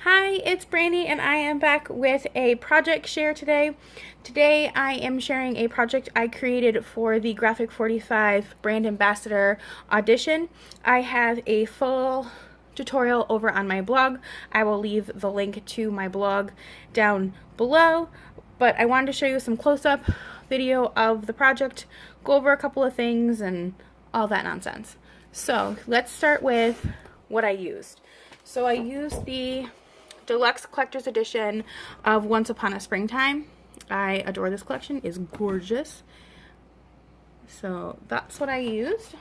Hi, it's Brandy and I am back with a project share today. Today I am sharing a project I created for the Graphic 45 brand ambassador audition. I have a full tutorial over on my blog. I will leave the link to my blog down below, but I wanted to show you some close-up video of the project, go over a couple of things and all that nonsense. So let's start with what I used. So I used the Deluxe Collector's Edition of Once Upon a Springtime. I adore this collection. It's gorgeous. So that's what I used.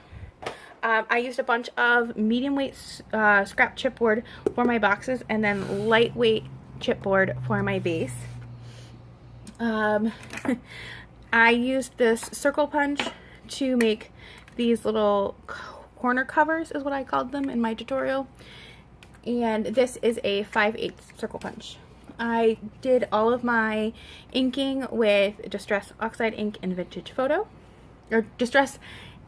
I used a bunch of medium weight scrap chipboard for my boxes and then lightweight chipboard for my base. I used this circle punch to make these little corner covers, is what I called them in my tutorial. And this is a 5/8 circle punch. I did all of my inking with Distress Oxide ink and Vintage Photo. Or Distress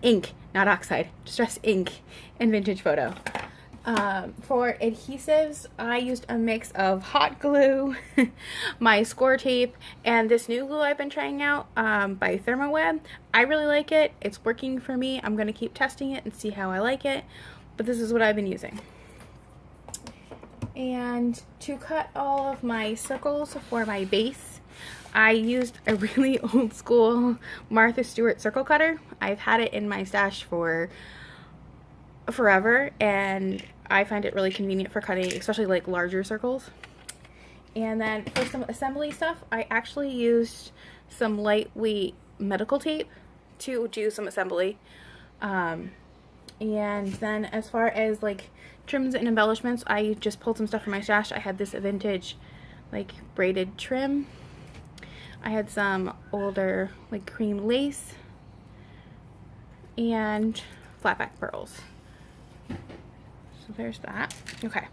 ink, not oxide. Distress ink and Vintage Photo. For adhesives, I used a mix of hot glue, my score tape, and this new glue I've been trying out by Thermoweb. I really like it. It's working for me. I'm going to keep testing it and see how I like it. But this is what I've been using. And to cut all of my circles for my base, I used a really old school Martha Stewart circle cutter. I've had it in my stash for forever and I find it really convenient for cutting, especially like larger circles. And then for some assembly stuff, I actually used some lightweight medical tape to do some assembly. And then as far as like trims and embellishments, I just pulled some stuff from my stash. I had this vintage like braided trim. I had some older like cream lace and flatback pearls. So there's that. Okay,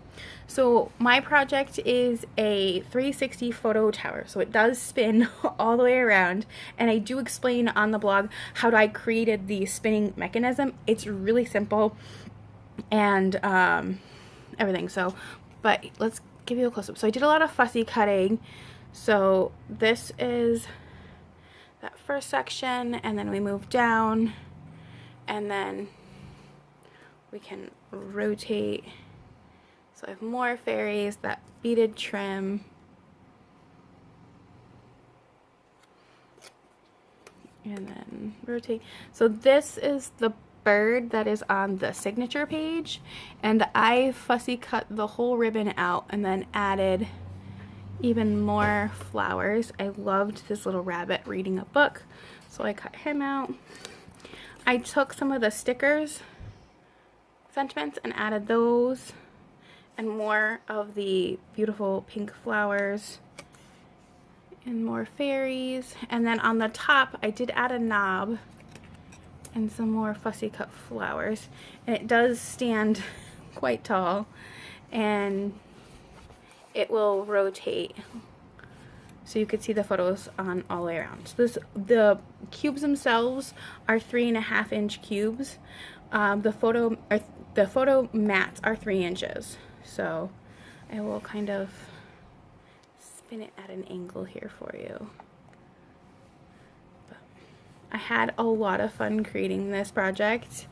so my project is a 360 photo tower, so it does spin all the way around, and I do explain on the blog how I created the spinning mechanism. It's really simple and everything. So, but let's give you a close-up. So I did a lot of fussy cutting. So this is that first section, and then we move down, and then we can rotate. So I have more fairies, that beaded trim, and then rotate. So this is the bird that is on the signature page, and I fussy cut the whole ribbon out and then added even more flowers. I loved this little rabbit reading a book, so I cut him out. I took some of the stickers sentiments and added those, and more of the beautiful pink flowers and more fairies. And then on the top I did add a knob and some more fussy cut flowers, and it does stand quite tall and it will rotate so you could see the photos on all the way around. So the cubes themselves are 3.5 inch cubes. The photo mats are 3 inches. So I will kind of spin it at an angle here for you. But I had a lot of fun creating this project,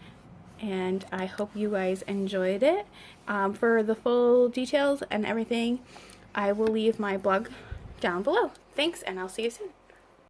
and I hope you guys enjoyed it. For the full details and everything, I will leave my blog down below. Thanks, and I'll see you soon.